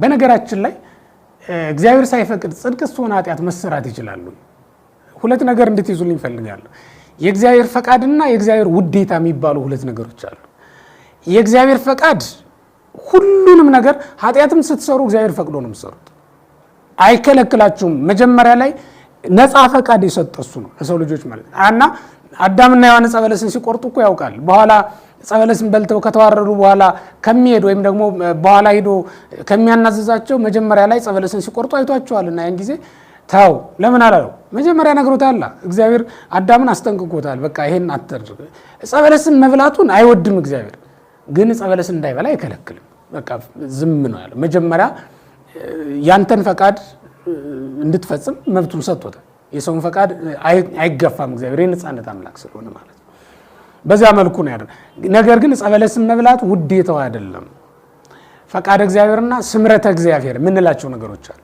በነገራችን ላይ እግዚአብሔር ሳይፈቅድ ጽድቅስ ሆነ ኃጢአት መሰራት ይችላሉ። ሁለት ነገር እንድትይዙልኝ ፈልጋለሁ። የእግዚአብሔር ፈቃድና የእግዚአብሔር ውዴታ የሚባሉ ሁለት ነገሮች አሉ። የእግዚአብሔር ፈቃድ ሁሉንም ነገር ኃጢአትም ስትሰሩ እግዚአብሔር ፈቅዶ ነው የምትሰሩት፣ አይከለክላችሁም። መጀመሪያ ላይ ነፃ ፈቃድ የሰጠ እሱ ነው ለሰው ልጆች ማለት እና አዳምና ሔዋን ዕፀ በለስን ሲቆርጡ እኮ ያውቃል። በኋላ ዕፀ በለስን በልተው ከተዋረዱ በኋላ ከሚሄድ ወይም ደግሞ በኋላ ሄዶ ከሚያናዝዛቸው መጀመሪያ ላይ ዕፀ በለስን ሲቆርጡ አይቷቸዋልና ያን ጊዜ ታው ለምን አላለው? መጀመሪያ ነግሮታል። እግዚአብሔር አዳምን አስጠንቅቆታል። በቃ ይሄን አትደርግ። ዕፀ በለስን መብላቱን አይወድም እግዚአብሔር፣ ግን ዕፀ በለስን እንዳይበላ አይከለክልም። በቃ ዝም ነው ያለው። መጀመሪያ ያንተን ፈቃድ እንድትፈጽም መብቱን ሰጥቶታል። የሰውን ፈቃድ አይገፋም እግዚአብሔር የነጻነት አምላክ ስለሆነ ማለት ነው። በዛ መልኩ ነው ያደረገው። ነገር ግን ዕፀ በለስን መብላት ውዴታው አይደለም። ፈቃድ እግዚአብሔርና ስምረተ እግዚአብሔር ምንላቸው ነገሮች አሉ።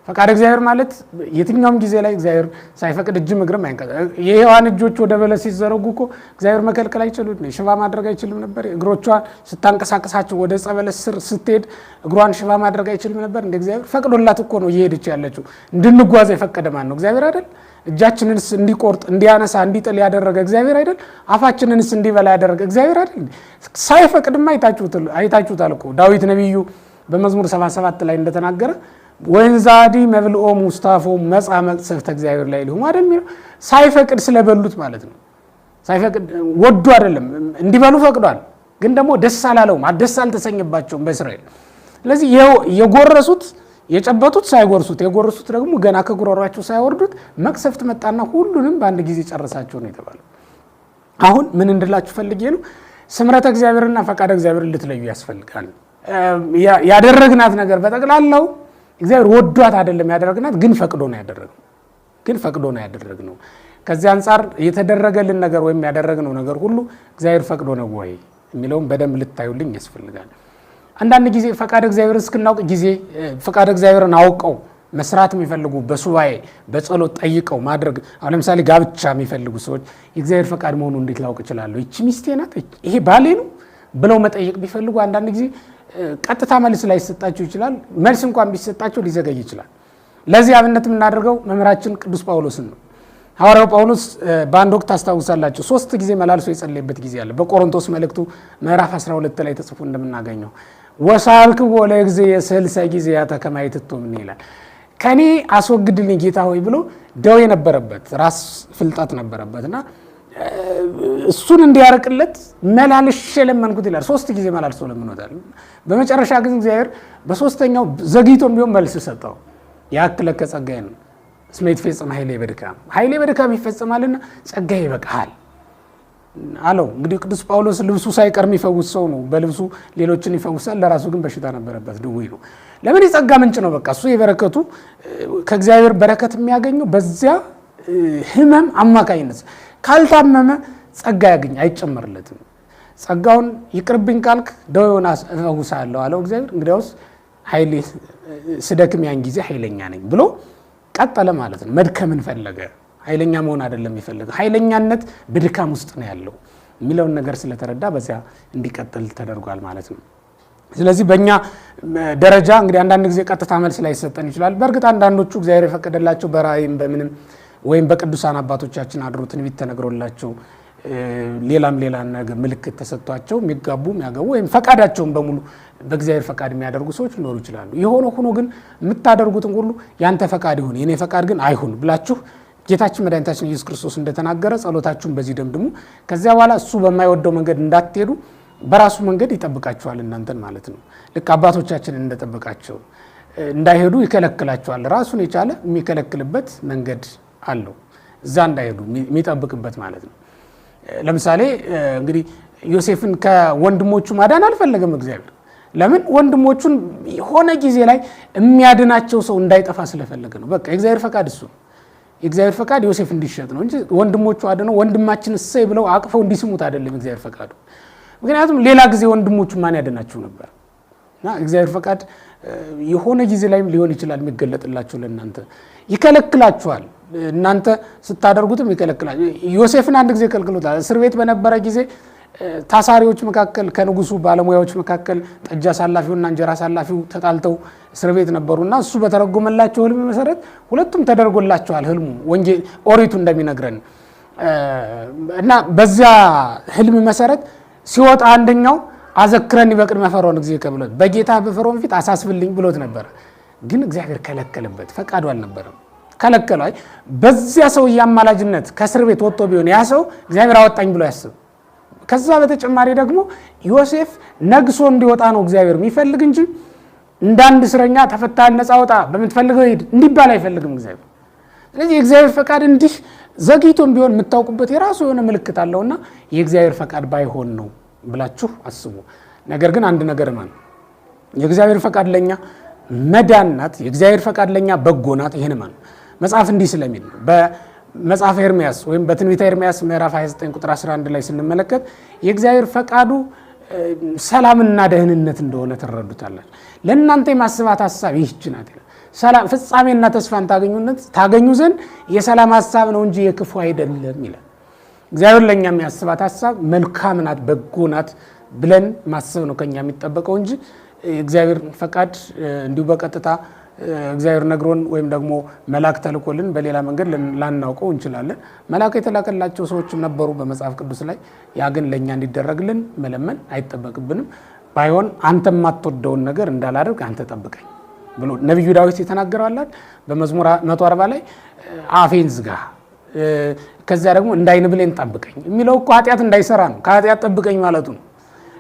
ፈቃድ እግዚአብሔር ማለት የትኛውም ጊዜ ላይ እግዚአብሔር ሳይፈቅድ እጅም እግርም አይንቀሳቀስ። የሔዋን እጆች ወደ በለስ ሲዘረጉ እኮ እግዚአብሔር መከልከል አይችልም፣ ሽባ ማድረግ አይችልም ነበር። እግሮቿን ስታንቀሳቀሳቸው ወደ ዕፀ በለስ ስር ስትሄድ እግሯን ሽባ ማድረግ አይችልም ነበር። እንደ እግዚአብሔር ፈቅዶላት እኮ ነው እየሄደች ያለችው። እንድንጓዝ የፈቀደ ማን ነው? እግዚአብሔር አይደል? እጃችንንስ እንዲቆርጥ እንዲያነሳ እንዲጥል ያደረገ እግዚአብሔር አይደል? አፋችንንስ እንዲበላ ያደረገ እግዚአብሔር አይደል? ሳይፈቅድማ አይታችሁታል እኮ ዳዊት ነቢዩ በመዝሙር 77 ላይ እንደተናገረ ወንዛዲ መብልኦ ሙስታፎ መጻ መቅሰፍተ እግዚአብሔር ላይ ልሁም አይደል የሚለው ሳይፈቅድ ስለበሉት ማለት ነው። ሳይፈቅድ ወዶ አይደለም እንዲበሉ ፈቅዷል፣ ግን ደግሞ ደስ አላለውም፣ ደስ አልተሰኘባቸውም በእስራኤል። ስለዚህ የጎረሱት የጨበጡት ሳይጎርሱት የጎረሱት ደግሞ ገና ከጉሮሯቸው ሳይወርዱት መቅሰፍት መጣና ሁሉንም በአንድ ጊዜ ጨረሳቸው ነው የተባለው። አሁን ምን እንድላችሁ ፈልጌ ነው፣ ስምረተ እግዚአብሔርና ፈቃደ እግዚአብሔር ልትለዩ ያስፈልጋል። ያደረግናት ነገር በጠቅላላው እግዚአብሔር ወዷት አይደለም ያደረግናት፣ ግን ፈቅዶ ነው ያደረግነው። ከዚህ አንፃር የተደረገልን ነገር ወይም ያደረግነው ነገር ሁሉ እግዚአብሔር ፈቅዶ ነው ወይ የሚለውን በደንብ ልታዩልኝ ያስፈልጋል። አንዳንድ ጊዜ ፈቃድ እግዚአብሔር እስክናውቅ ጊዜ ፈቃድ እግዚአብሔርን አውቀው መስራት የሚፈልጉ በሱባኤ በጸሎት ጠይቀው ማድረግ። አሁን ለምሳሌ ጋብቻ የሚፈልጉ ሰዎች የእግዚአብሔር ፈቃድ መሆኑ እንዴት ላውቅ እችላለሁ? ይቺ ሚስቴ ናት፣ ይሄ ባሌ ነው ብለው መጠየቅ ቢፈልጉ አንዳንድ ጊዜ ቀጥታ መልስ ላይ ይሰጣቸው ይችላል። መልስ እንኳን ቢሰጣቸው ሊዘገይ ይችላል። ለዚህ አብነት የምናደርገው መምህራችን ቅዱስ ጳውሎስን ነው። ሐዋርያው ጳውሎስ በአንድ ወቅት ታስታውሳላችሁ 3 ጊዜ መላልሶ የጸለየበት ጊዜ አለ። በቆሮንቶስ መልእክቱ ምዕራፍ 12 ላይ ተጽፎ እንደምናገኘው ወሳልክ ወለ ጊዜ የስልሰ ጊዜ ያተከማይትቶ ምን ይላል? ከኔ አስወግድልኝ ጌታ ሆይ ብሎ ደዌ ነበረበት፣ ራስ ፍልጠት ነበረበትና እሱን እንዲያርቅለት መላልሼ ለመንኩት ይላል። 3 ጊዜ መላልሶ ለምኖታል። በመጨረሻ ግን እግዚአብሔር በሶስተኛው ዘግይቶም ቢሆን መልስ ሰጠው። ያክለከ ጸጋዬ ነው እስመ ይትፈጸም ኃይሌ በድካም፣ ኃይሌ በድካም ይፈጸማልና ጸጋዬ ይበቃሃል አለው። እንግዲህ ቅዱስ ጳውሎስ ልብሱ ሳይቀር የሚፈውስ ሰው ነው። በልብሱ ሌሎችን ይፈውሳል፣ ለራሱ ግን በሽታ ነበረበት፣ ድውይ ነው። ለምን? የጸጋ ምንጭ ነው። በቃ እሱ የበረከቱ ከእግዚአብሔር በረከት የሚያገኘው በዚያ ህመም አማካኝነት። ካልታመመ ጸጋ ያገኝ አይጨመርለትም። ጸጋውን ይቅርብኝ ካልክ ደዌውን እፈውሳለሁ አለው እግዚአብሔር። እንግዲያውስ ኃይሌ ስደክም ያን ጊዜ ኃይለኛ ነኝ ብሎ ቀጠለ ማለት ነው። መድከምን ፈለገ፣ ኃይለኛ መሆን አይደለም የሚፈልገው። ኃይለኛነት በድካም ውስጥ ነው ያለው የሚለውን ነገር ስለተረዳ በዚያ እንዲቀጥል ተደርጓል ማለት ነው። ስለዚህ በእኛ ደረጃ እንግዲህ አንዳንድ ጊዜ ቀጥታ መልስ ላይ ይሰጠን ይችላል። በእርግጥ አንዳንዶቹ እግዚአብሔር የፈቀደላቸው በራእይም በምንም ወይም በቅዱሳን አባቶቻችን አድሮ ትንቢት ተነግሮላቸው ሌላም ሌላ ነገር ምልክት ተሰጥቷቸው የሚጋቡ የሚያገቡ ወይም ፈቃዳቸውን በሙሉ በእግዚአብሔር ፈቃድ የሚያደርጉ ሰዎች ሊኖሩ ይችላሉ። የሆነ ሆኖ ግን የምታደርጉትን ሁሉ ያንተ ፈቃድ ይሁን የኔ ፈቃድ ግን አይሁን ብላችሁ ጌታችን መድኃኒታችን ኢየሱስ ክርስቶስ እንደተናገረ ጸሎታችሁን በዚህ ደምድሙ። ከዚያ በኋላ እሱ በማይወደው መንገድ እንዳትሄዱ በራሱ መንገድ ይጠብቃችኋል እናንተን ማለት ነው። ልክ አባቶቻችን እንደጠበቃቸው እንዳይሄዱ ይከለክላቸዋል። ራሱን የቻለ የሚከለክልበት መንገድ አለው፣ እዛ እንዳይሄዱ የሚጠብቅበት ማለት ነው። ለምሳሌ እንግዲህ ዮሴፍን ከወንድሞቹ ማዳን አልፈለገም እግዚአብሔር። ለምን? ወንድሞቹን የሆነ ጊዜ ላይ የሚያድናቸው ሰው እንዳይጠፋ ስለፈለገ ነው። በቃ የእግዚአብሔር ፈቃድ እሱ ነው። የእግዚአብሔር ፈቃድ ዮሴፍ እንዲሸጥ ነው እንጂ ወንድሞቹ አድነው ወንድማችን እሰይ ብለው አቅፈው እንዲስሙት አይደለም የእግዚአብሔር ፈቃዱ። ምክንያቱም ሌላ ጊዜ ወንድሞቹ ማን ያድናቸው ነበር? እና እግዚአብሔር ፈቃድ የሆነ ጊዜ ላይም ሊሆን ይችላል የሚገለጥላችሁ ለእናንተ ይከለክላችኋል። እናንተ ስታደርጉትም ይከለክላል። ዮሴፍን አንድ ጊዜ ከልክሎታል። እስር ቤት በነበረ ጊዜ ታሳሪዎች መካከል ከንጉሱ ባለሙያዎች መካከል ጠጅ አሳላፊውና እንጀራ አሳላፊው ተጣልተው እስር ቤት ነበሩና እሱ በተረጎመላቸው ህልም መሰረት ሁለቱም ተደርጎላቸዋል ህልሙ ወንጌል ኦሪቱ እንደሚነግረን እና በዚያ ህልም መሰረት ሲወጣ አንደኛው አዘክረኒ በቅድመ ፈርዖን ጊዜ ከብሎት በጌታ በፈርዖን ፊት አሳስብልኝ ብሎት ነበር። ግን እግዚአብሔር ከለከለበት፣ ፈቃዱ አልነበረም። ከለከለው። በዚያ ሰው ያማላጅነት ከእስር ቤት ወጥቶ ቢሆን ያ ሰው እግዚአብሔር አወጣኝ ብሎ ያስብ። ከዛ በተጨማሪ ደግሞ ዮሴፍ ነግሶ እንዲወጣ ነው እግዚአብሔር የሚፈልግ እንጂ እንዳንድ እስረኛ ተፈታህ ነፃ ወጣ በምትፈልገው ሄድ እንዲባል አይፈልግም እግዚአብሔር። ስለዚህ የእግዚአብሔር ፈቃድ እንዲህ ዘግይቶም ቢሆን የምታውቁበት የራሱ የሆነ ምልክት አለውና የእግዚአብሔር ፈቃድ ባይሆን ነው ብላችሁ አስቡ። ነገር ግን አንድ ነገር ማለት የእግዚአብሔር ፈቃድ ለኛ መዳን ናት። የእግዚአብሔር ፈቃድ ለኛ በጎ ናት። ይሄን ማለት መጽሐፍ እንዲህ ስለሚል በመጽሐፈ ኤርምያስ ወይም በትንቢተ ኤርምያስ ምዕራፍ 29 ቁጥር 11 ላይ ስንመለከት የእግዚአብሔር ፈቃዱ ሰላምና ደህንነት እንደሆነ ትረዱታላችሁ። ለእናንተ የማስባት ሐሳብ ይህች ናት። ሰላም ፍጻሜና ተስፋን ታገኙ ዘንድ የሰላም ሐሳብ ነው እንጂ የክፉ አይደለም ይላል። እግዚአብሔር ለኛ የሚያስባት ሐሳብ መልካም ናት፣ በጎ ናት ብለን ማሰብ ነው ከኛ የሚጠበቀው እንጂ እግዚአብሔር ፈቃድ እንዲሁ በቀጥታ እግዚአብሔር ነግሮን ወይም ደግሞ መልአክ ተልኮልን በሌላ መንገድ ላናውቀው እንችላለን። መልአክ የተላከላቸው ሰዎች ነበሩ በመጽሐፍ ቅዱስ ላይ። ያ ግን ለኛ እንዲደረግልን መለመን አይጠበቅብንም። ባይሆን አንተ የማትወደውን ነገር እንዳላደርግ አንተ ጠብቀኝ ብሎ ነብዩ ዳዊት የተናገረዋል በመዝሙር 140 ላይ አፌን ዝጋ ከዛ ደግሞ እንዳይን ብሌን ጠብቀኝ የሚለው እኮ ኃጢአት እንዳይሰራ ነው። ከኃጢአት ጠብቀኝ ማለቱ ነው።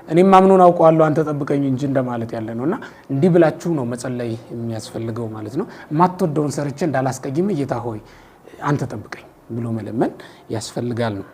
እኔም ማምኑን አውቀዋለሁ አንተ ጠብቀኝ እንጂ እንደማለት ያለ ነውና እንዲህ ብላችሁ ነው መጸለይ የሚያስፈልገው ማለት ነው። ማትወደውን ሰርቼ እንዳላስቀይም ጌታ ሆይ አንተ ጠብቀኝ ብሎ መለመን ያስፈልጋል ነው።